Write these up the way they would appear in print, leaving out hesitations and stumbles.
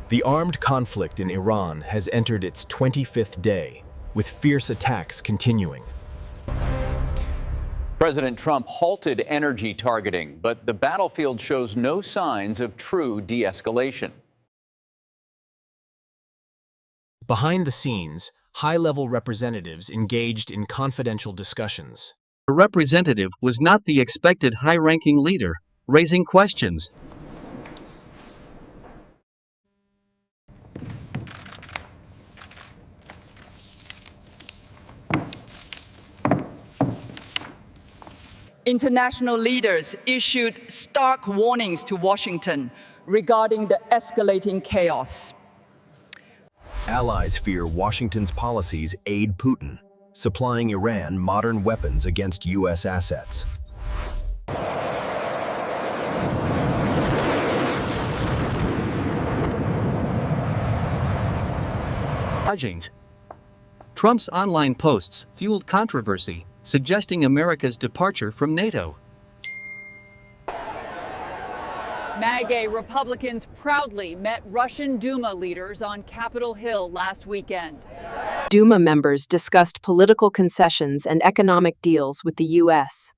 The armed conflict in Iran has entered its 25th day, with fierce attacks continuing. President Trump halted energy targeting, but the battlefield shows no signs of true de-escalation. Behind the scenes, high-level representatives engaged in confidential discussions. The representative was not the expected high-ranking leader, raising questions. International leaders issued stark warnings to Washington regarding the escalating chaos. Allies fear Washington's policies aid Putin, supplying Iran modern weapons against U.S. assets. Trump's online posts fueled controversy, suggesting America's departure from NATO. MAGA Republicans proudly met Russian Duma leaders on Capitol Hill last weekend. Duma members discussed political concessions and economic deals with the U.S.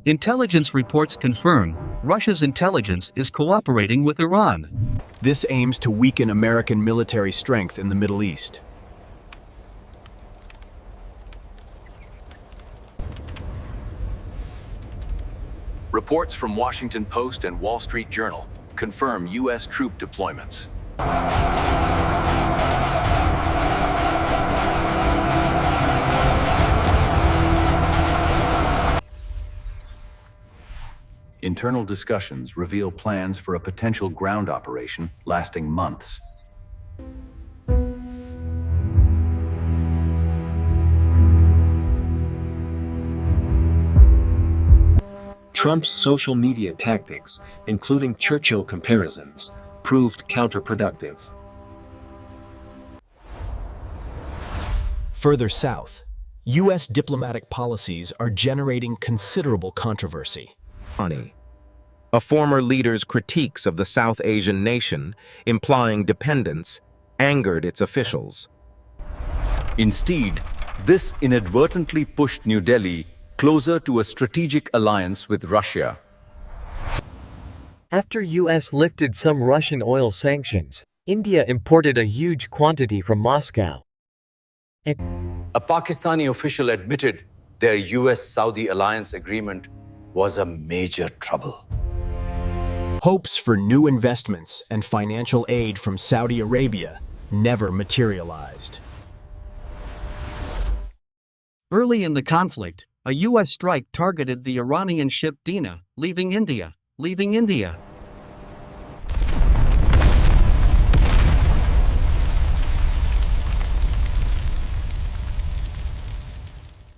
Intelligence reports confirm Russia's intelligence is cooperating with Iran. This aims to weaken American military strength in the Middle East. Reports from Washington Post and Wall Street Journal confirm U.S. troop deployments. Internal discussions reveal plans for a potential ground operation lasting months. Trump's social media tactics, including Churchill comparisons, proved counterproductive. Further south, U.S. diplomatic policies are generating considerable controversy. A former leader's critiques of the South Asian nation, implying dependence, angered its officials. Instead, this inadvertently pushed New Delhi closer to a strategic alliance with Russia. After U.S. lifted some Russian oil sanctions, India imported a huge quantity from Moscow. A Pakistani official admitted their U.S.-Saudi alliance agreement was a major trouble. Hopes for new investments and financial aid from Saudi Arabia never materialized. Early in the conflict, a U.S. strike targeted the Iranian ship Dina, leaving India.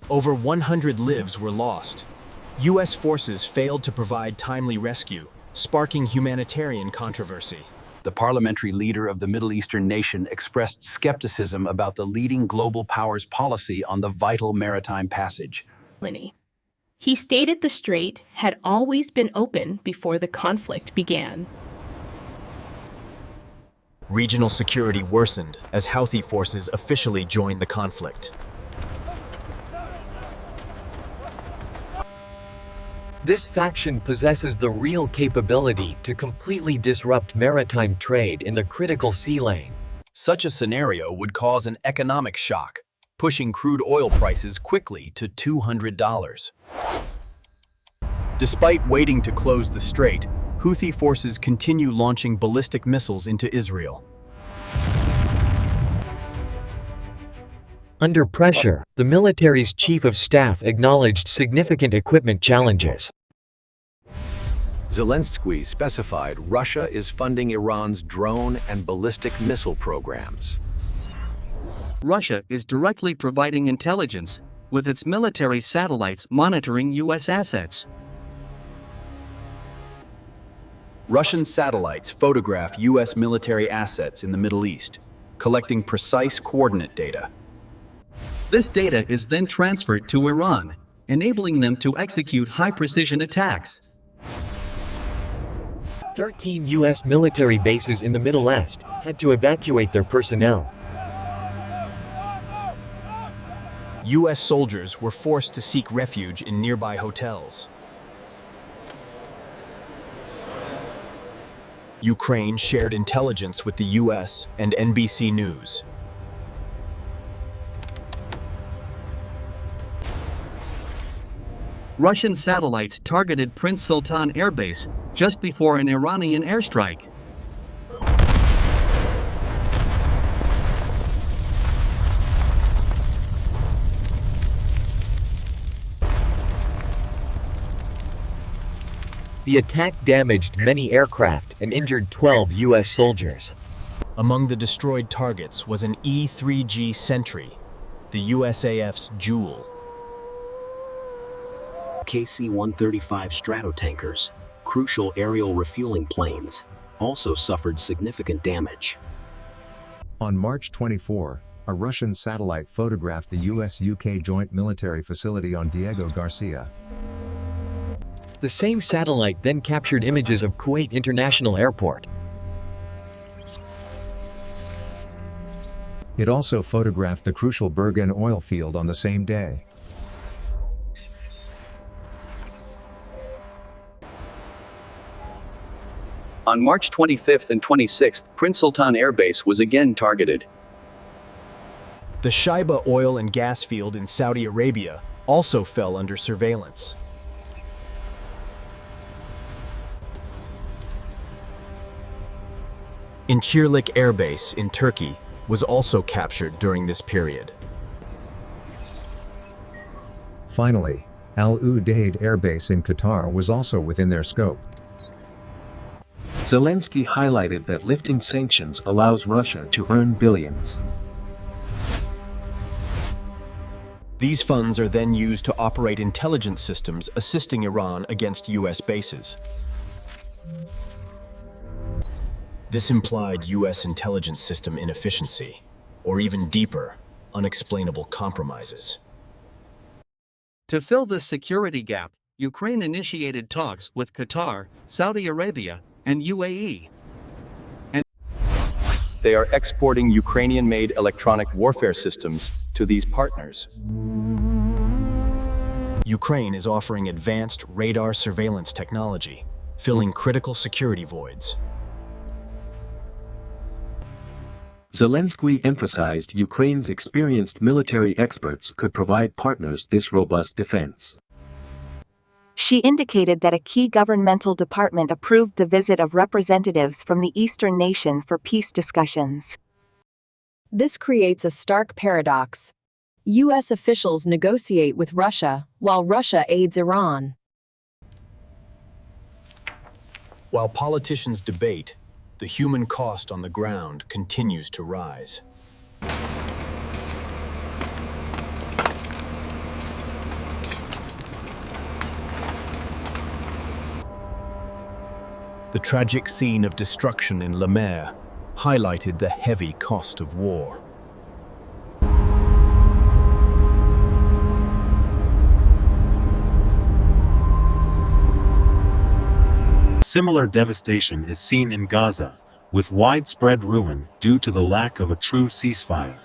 Over 100 lives were lost. U.S. forces failed to provide timely rescue, sparking humanitarian controversy. The parliamentary leader of the Middle Eastern nation expressed skepticism about the leading global powers' policy on the vital maritime passage. He stated the strait had always been open before the conflict began. Regional security worsened as Houthi forces officially joined the conflict. This faction possesses the real capability to completely disrupt maritime trade in the critical sea lane. Such a scenario would cause an economic shock, pushing crude oil prices quickly to $200. Despite waiting to close the strait, Houthi forces continue launching ballistic missiles into Israel. Under pressure, the military's chief of staff acknowledged significant equipment challenges. Zelenskyy specified Russia is funding Iran's drone and ballistic missile programs. Russia is directly providing intelligence, with its military satellites monitoring U.S. assets. Russian satellites photograph U.S. military assets in the Middle East, collecting precise coordinate data. This data is then transferred to Iran, enabling them to execute high-precision attacks. 13 U.S. military bases in the Middle East had to evacuate their personnel. U.S. soldiers were forced to seek refuge in nearby hotels. Ukraine shared intelligence with the U.S. and NBC News. Russian satellites targeted Prince Sultan Air Base just before an Iranian airstrike. The attack damaged many aircraft and injured 12 U.S. soldiers. Among the destroyed targets was an E-3G Sentry, the USAF's Jewel. KC-135 Stratotankers, crucial aerial refueling planes, also suffered significant damage. On March 24, a Russian satellite photographed the US-UK joint military facility on Diego Garcia. The same satellite then captured images of Kuwait International Airport. It also photographed the crucial Bergen oil field on the same day. On March 25th and 26th, Prince Sultan Air Base was again targeted. The Shaiba oil and gas field in Saudi Arabia also fell under surveillance. CİNH Air Base in Turkey was also captured during this period. Finally, Al Udeid Air Base in Qatar was also within their scope. Zelenskyy highlighted that lifting sanctions allows Russia to earn billions. These funds are then used to operate intelligence systems assisting Iran against U.S. bases. This implied U.S. intelligence system inefficiency, or even deeper, unexplainable compromises. To fill this security gap, Ukraine initiated talks with Qatar, Saudi Arabia, and UAE. They are exporting Ukrainian-made electronic warfare systems to these partners. Ukraine is offering advanced radar surveillance technology, filling critical security voids. Zelenskyy emphasized Ukraine's experienced military experts could provide partners this robust defense. She indicated that a key governmental department approved the visit of representatives from the Eastern nation for peace discussions. This creates a stark paradox. U.S. officials negotiate with Russia, while Russia aids Iran. While politicians debate, the human cost on the ground continues to rise. The tragic scene of destruction in Le Maire highlighted the heavy cost of war. Similar devastation is seen in Gaza, with widespread ruin due to the lack of a true ceasefire.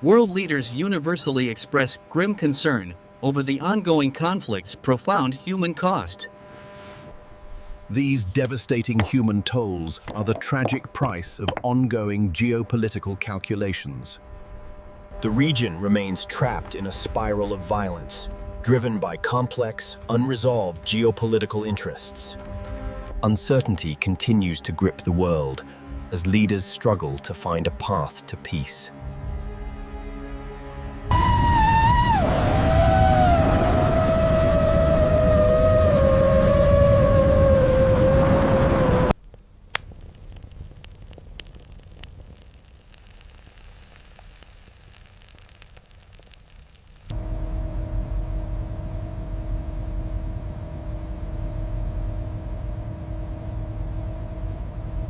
World leaders universally express grim concern over the ongoing conflict's profound human cost. These devastating human tolls are the tragic price of ongoing geopolitical calculations. The region remains trapped in a spiral of violence, driven by complex, unresolved geopolitical interests. Uncertainty continues to grip the world as leaders struggle to find a path to peace.